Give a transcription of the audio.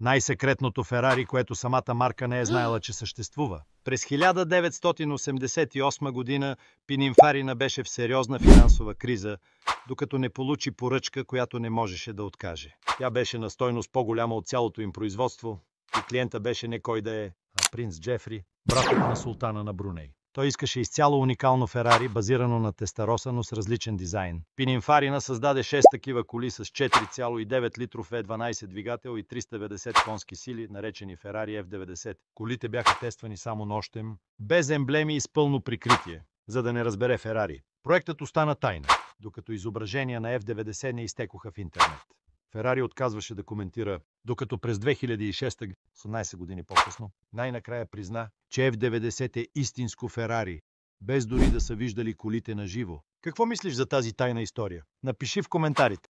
Най-секретното Ферари, което самата марка не е знаела, че съществува. През 1988 година Пининфарина беше в сериозна финансова криза, докато не получи поръчка, която не можеше да откаже. Тя беше на стойност по-голяма от цялото им производство и клиента беше не кой да е, а принц Джефри, братът на султана на Бруней. Той искаше изцяло уникално Ферари, базирано на Тестароса, но с различен дизайн. Пининфарина създаде 6 такива коли с 4,9 литров V12 двигател и 390 конски сили, наречени Ферари F90. Колите бяха тествани само нощем, без емблеми и с пълно прикритие, за да не разбере Ферари. Проектът остана тайна, докато изображения на F90 не изтекоха в интернет. Ферари отказваше да коментира, докато през 2006, 18 години по-късно, най-накрая призна, че F90 е истинско Ферари, без дори да са виждали колите на живо. Какво мислиш за тази тайна история? Напиши в коментарите.